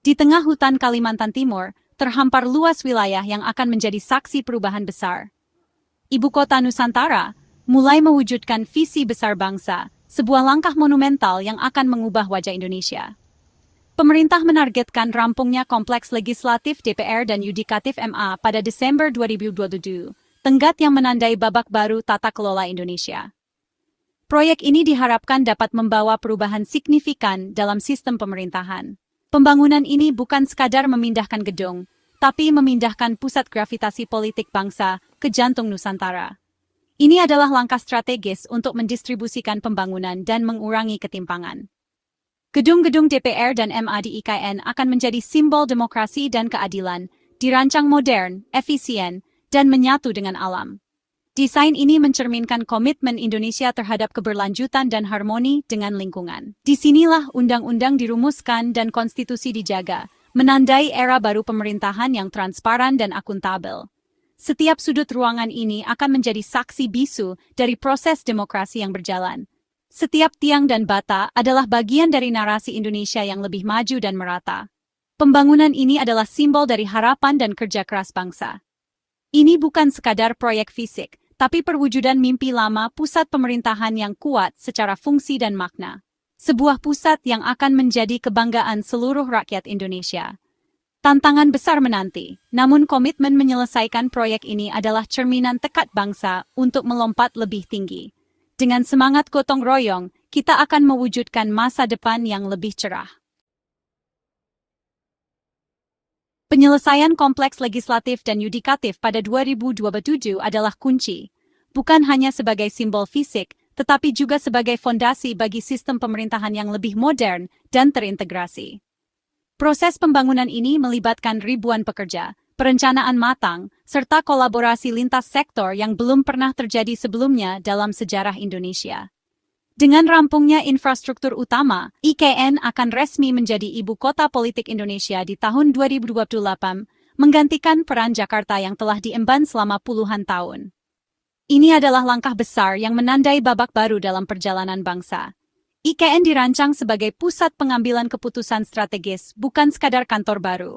Di tengah hutan Kalimantan Timur, terhampar luas wilayah yang akan menjadi saksi perubahan besar. Ibu kota Nusantara mulai mewujudkan visi besar bangsa, sebuah langkah monumental yang akan mengubah wajah Indonesia. Pemerintah menargetkan rampungnya kompleks legislatif DPR dan yudikatif MA pada Desember 2027, tenggat yang menandai babak baru tata kelola Indonesia. Proyek ini diharapkan dapat membawa perubahan signifikan dalam sistem pemerintahan. Pembangunan ini bukan sekadar memindahkan gedung, tapi memindahkan pusat gravitasi politik bangsa ke jantung Nusantara. Ini adalah langkah strategis untuk mendistribusikan pembangunan dan mengurangi ketimpangan. Gedung-gedung DPR dan MA di IKN akan menjadi simbol demokrasi dan keadilan, dirancang modern, efisien, dan menyatu dengan alam. Desain ini mencerminkan komitmen Indonesia terhadap keberlanjutan dan harmoni dengan lingkungan. Disinilah undang-undang dirumuskan dan konstitusi dijaga, menandai era baru pemerintahan yang transparan dan akuntabel. Setiap sudut ruangan ini akan menjadi saksi bisu dari proses demokrasi yang berjalan. Setiap tiang dan bata adalah bagian dari narasi Indonesia yang lebih maju dan merata. Pembangunan ini adalah simbol dari harapan dan kerja keras bangsa. Ini bukan sekadar proyek fisik, tapi perwujudan mimpi lama pusat pemerintahan yang kuat secara fungsi dan makna. Sebuah pusat yang akan menjadi kebanggaan seluruh rakyat Indonesia. Tantangan besar menanti, namun komitmen menyelesaikan proyek ini adalah cerminan tekad bangsa untuk melompat lebih tinggi. Dengan semangat gotong royong, kita akan mewujudkan masa depan yang lebih cerah. Penyelesaian kompleks legislatif dan yudikatif pada 2027 adalah kunci, bukan hanya sebagai simbol fisik, tetapi juga sebagai fondasi bagi sistem pemerintahan yang lebih modern dan terintegrasi. Proses pembangunan ini melibatkan ribuan pekerja, perencanaan matang, serta kolaborasi lintas sektor yang belum pernah terjadi sebelumnya dalam sejarah Indonesia. Dengan rampungnya infrastruktur utama, IKN akan resmi menjadi ibu kota politik Indonesia di tahun 2028, menggantikan peran Jakarta yang telah diemban selama puluhan tahun. Ini adalah langkah besar yang menandai babak baru dalam perjalanan bangsa. IKN dirancang sebagai pusat pengambilan keputusan strategis, bukan sekadar kantor baru.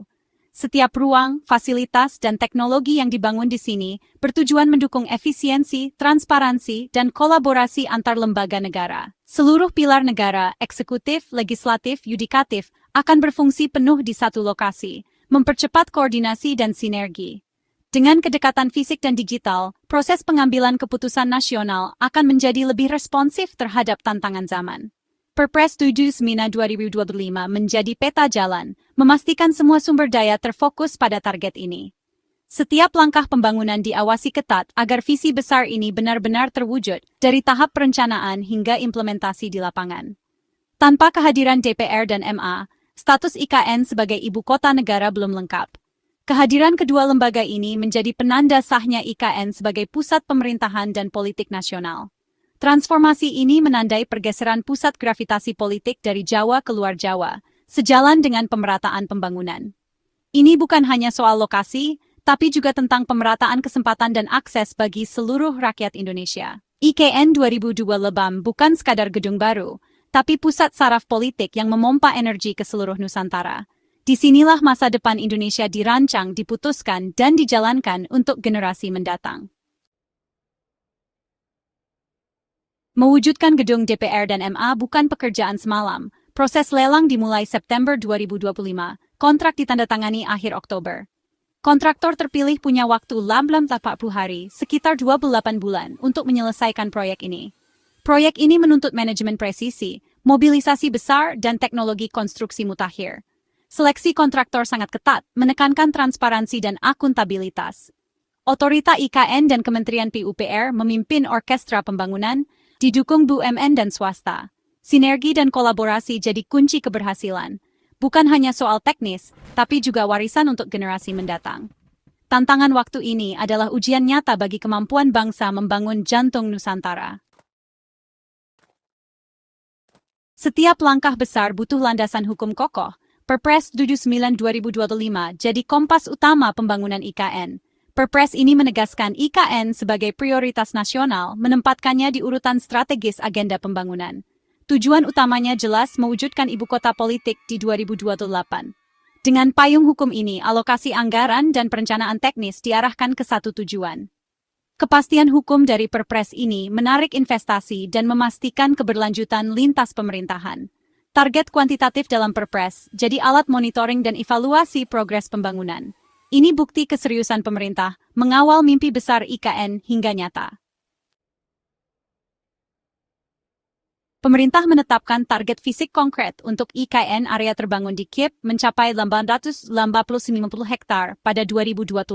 Setiap ruang, fasilitas, dan teknologi yang dibangun di sini bertujuan mendukung efisiensi, transparansi, dan kolaborasi antar lembaga negara. Seluruh pilar negara, eksekutif, legislatif, yudikatif, akan berfungsi penuh di satu lokasi, mempercepat koordinasi dan sinergi. Dengan kedekatan fisik dan digital, proses pengambilan keputusan nasional akan menjadi lebih responsif terhadap tantangan zaman. Perpres 7/2025 menjadi peta jalan, memastikan semua sumber daya terfokus pada target ini. Setiap langkah pembangunan diawasi ketat agar visi besar ini benar-benar terwujud dari tahap perencanaan hingga implementasi di lapangan. Tanpa kehadiran DPR dan MA, status IKN sebagai ibu kota negara belum lengkap. Kehadiran kedua lembaga ini menjadi penanda sahnya IKN sebagai pusat pemerintahan dan politik nasional. Transformasi ini menandai pergeseran pusat gravitasi politik dari Jawa ke luar Jawa, sejalan dengan pemerataan pembangunan. Ini bukan hanya soal lokasi, tapi juga tentang pemerataan kesempatan dan akses bagi seluruh rakyat Indonesia. IKN 2002 Lebam bukan sekadar gedung baru, tapi pusat saraf politik yang memompa energi ke seluruh Nusantara. Disinilah masa depan Indonesia dirancang, diputuskan, dan dijalankan untuk generasi mendatang. Mewujudkan gedung DPR dan MA bukan pekerjaan semalam. Proses lelang dimulai September 2025, kontrak ditandatangani akhir Oktober. Kontraktor terpilih punya waktu 40 hari, sekitar 28 bulan, untuk menyelesaikan proyek ini. Proyek ini menuntut manajemen presisi, mobilisasi besar, dan teknologi konstruksi mutakhir. Seleksi kontraktor sangat ketat, menekankan transparansi dan akuntabilitas. Otorita IKN dan Kementerian PUPR memimpin orkestra pembangunan, didukung BUMN dan swasta. Sinergi dan kolaborasi jadi kunci keberhasilan. Bukan hanya soal teknis, tapi juga warisan untuk generasi mendatang. Tantangan waktu ini adalah ujian nyata bagi kemampuan bangsa membangun jantung Nusantara. Setiap langkah besar butuh landasan hukum kokoh. Perpres 79/2025 jadi kompas utama pembangunan IKN. Perpres ini menegaskan IKN sebagai prioritas nasional, menempatkannya di urutan strategis agenda pembangunan. Tujuan utamanya jelas mewujudkan ibu kota politik di 2028. Dengan payung hukum ini, alokasi anggaran dan perencanaan teknis diarahkan ke satu tujuan. Kepastian hukum dari Perpres ini menarik investasi dan memastikan keberlanjutan lintas pemerintahan. Target kuantitatif dalam Perpres jadi alat monitoring dan evaluasi progres pembangunan. Ini bukti keseriusan pemerintah mengawal mimpi besar IKN hingga nyata. Pemerintah menetapkan target fisik konkret untuk IKN area terbangun di KIP mencapai 890 hektar pada 2028.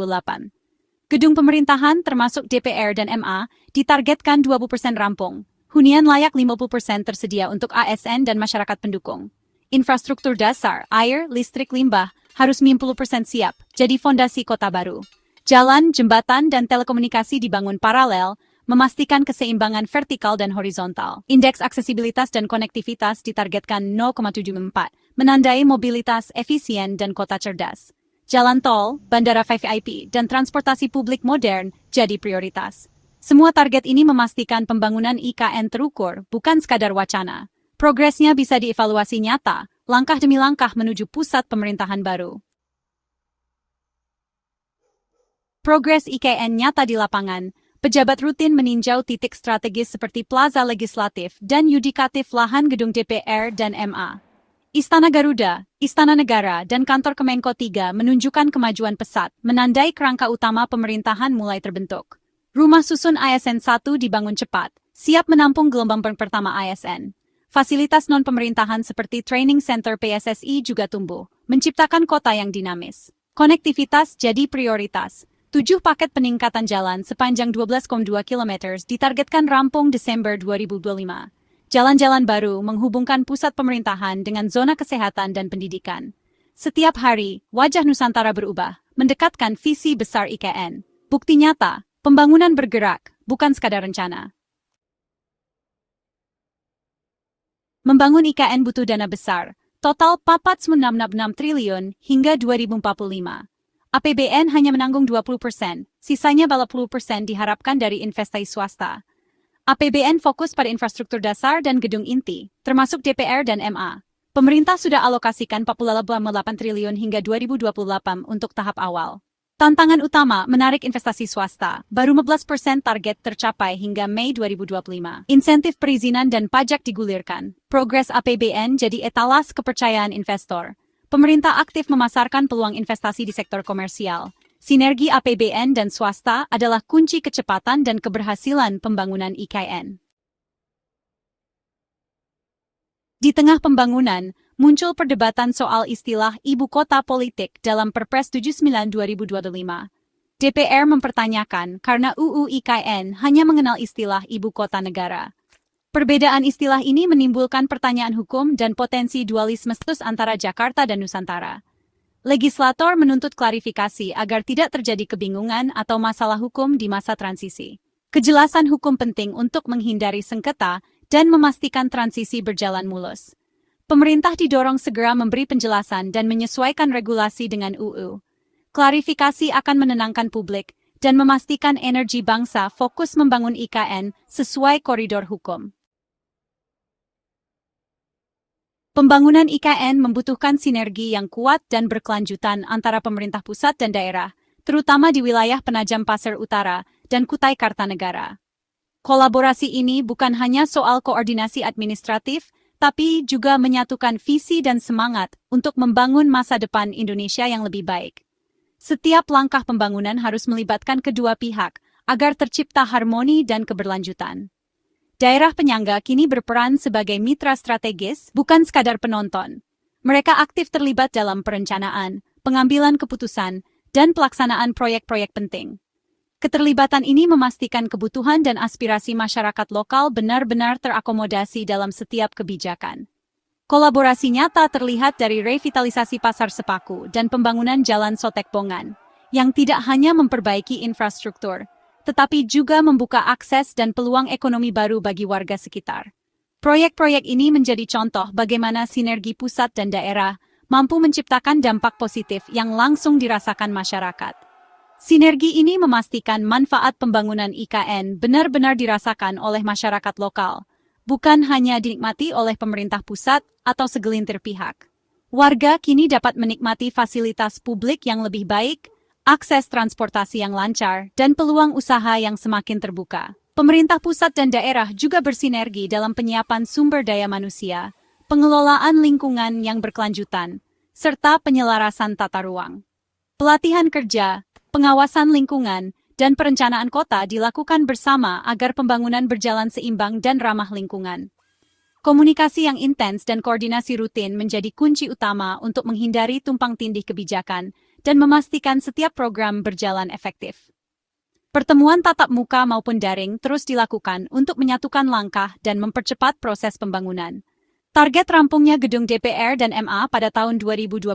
Gedung pemerintahan termasuk DPR dan MA ditargetkan 20% rampung. Hunian layak 50% tersedia untuk ASN dan masyarakat pendukung. Infrastruktur dasar, air, listrik, limbah harus 50% siap, jadi fondasi kota baru. Jalan, jembatan, dan telekomunikasi dibangun paralel, memastikan keseimbangan vertikal dan horizontal. Indeks aksesibilitas dan konektivitas ditargetkan 0,74, menandai mobilitas efisien dan kota cerdas. Jalan tol, bandara VVIP, dan transportasi publik modern jadi prioritas. Semua target ini memastikan pembangunan IKN terukur, bukan sekadar wacana. Progresnya bisa dievaluasi nyata, langkah demi langkah menuju pusat pemerintahan baru. Progres IKN nyata di lapangan, pejabat rutin meninjau titik strategis seperti Plaza Legislatif dan Yudikatif lahan gedung DPR dan MA. Istana Garuda, Istana Negara, dan kantor Kemenko 3 menunjukkan kemajuan pesat, menandai kerangka utama pemerintahan mulai terbentuk. Rumah susun ASN 1 dibangun cepat, siap menampung gelombang pertama ASN. Fasilitas non-pemerintahan seperti Training Center PSSI juga tumbuh, menciptakan kota yang dinamis. Konektivitas jadi prioritas. 7 paket peningkatan jalan sepanjang 12,2 km ditargetkan rampung Desember 2025. Jalan-jalan baru menghubungkan pusat pemerintahan dengan zona kesehatan dan pendidikan. Setiap hari, wajah Nusantara berubah, mendekatkan visi besar IKN. Bukti nyata, pembangunan bergerak, bukan sekadar rencana. Membangun IKN butuh dana besar, total 4,666 triliun hingga 2045. APBN hanya menanggung 20%, sisanya 80% diharapkan dari investasi swasta. APBN fokus pada infrastruktur dasar dan gedung inti, termasuk DPR dan MA. Pemerintah sudah alokasikan 48 triliun hingga 2028 untuk tahap awal. Tantangan utama menarik investasi swasta, baru 15% target tercapai hingga Mei 2025. Insentif perizinan dan pajak digulirkan. Progres APBN jadi etalas kepercayaan investor. Pemerintah aktif memasarkan peluang investasi di sektor komersial. Sinergi APBN dan swasta adalah kunci kecepatan dan keberhasilan pembangunan IKN. Di tengah pembangunan, muncul perdebatan soal istilah ibu kota politik dalam Perpres 79/2025. DPR mempertanyakan karena UU IKN hanya mengenal istilah ibu kota negara. Perbedaan istilah ini menimbulkan pertanyaan hukum dan potensi dualisme status antara Jakarta dan Nusantara. Legislator menuntut klarifikasi agar tidak terjadi kebingungan atau masalah hukum di masa transisi. Kejelasan hukum penting untuk menghindari sengketa dan memastikan transisi berjalan mulus. Pemerintah didorong segera memberi penjelasan dan menyesuaikan regulasi dengan UU. Klarifikasi akan menenangkan publik dan memastikan energi bangsa fokus membangun IKN sesuai koridor hukum. Pembangunan IKN membutuhkan sinergi yang kuat dan berkelanjutan antara pemerintah pusat dan daerah, terutama di wilayah Penajam Pasir Utara dan Kutai Kartanegara. Kolaborasi ini bukan hanya soal koordinasi administratif, tapi juga menyatukan visi dan semangat untuk membangun masa depan Indonesia yang lebih baik. Setiap langkah pembangunan harus melibatkan kedua pihak agar tercipta harmoni dan keberlanjutan. Daerah penyangga kini berperan sebagai mitra strategis, bukan sekadar penonton. Mereka aktif terlibat dalam perencanaan, pengambilan keputusan, dan pelaksanaan proyek-proyek penting. Keterlibatan ini memastikan kebutuhan dan aspirasi masyarakat lokal benar-benar terakomodasi dalam setiap kebijakan. Kolaborasi nyata terlihat dari revitalisasi Pasar Sepaku dan pembangunan Jalan Sotek Bongan, yang tidak hanya memperbaiki infrastruktur, tetapi juga membuka akses dan peluang ekonomi baru bagi warga sekitar. Proyek-proyek ini menjadi contoh bagaimana sinergi pusat dan daerah mampu menciptakan dampak positif yang langsung dirasakan masyarakat. Sinergi ini memastikan manfaat pembangunan IKN benar-benar dirasakan oleh masyarakat lokal, bukan hanya dinikmati oleh pemerintah pusat atau segelintir pihak. Warga kini dapat menikmati fasilitas publik yang lebih baik, akses transportasi yang lancar, dan peluang usaha yang semakin terbuka. Pemerintah pusat dan daerah juga bersinergi dalam penyiapan sumber daya manusia, pengelolaan lingkungan yang berkelanjutan, serta penyelarasan tata ruang. Pelatihan kerja, pengawasan lingkungan, dan perencanaan kota dilakukan bersama agar pembangunan berjalan seimbang dan ramah lingkungan. Komunikasi yang intens dan koordinasi rutin menjadi kunci utama untuk menghindari tumpang tindih kebijakan dan memastikan setiap program berjalan efektif. Pertemuan tatap muka maupun daring terus dilakukan untuk menyatukan langkah dan mempercepat proses pembangunan. Target rampungnya gedung DPR dan MA pada tahun 2027,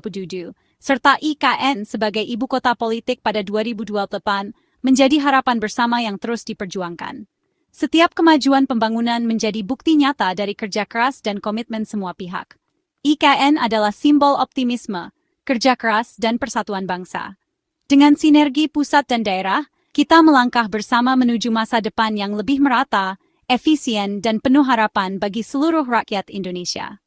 serta IKN sebagai ibu kota politik pada 2028, menjadi harapan bersama yang terus diperjuangkan. Setiap kemajuan pembangunan menjadi bukti nyata dari kerja keras dan komitmen semua pihak. IKN adalah simbol optimisme, kerja keras, dan persatuan bangsa. Dengan sinergi pusat dan daerah, kita melangkah bersama menuju masa depan yang lebih merata, efisien, dan penuh harapan bagi seluruh rakyat Indonesia.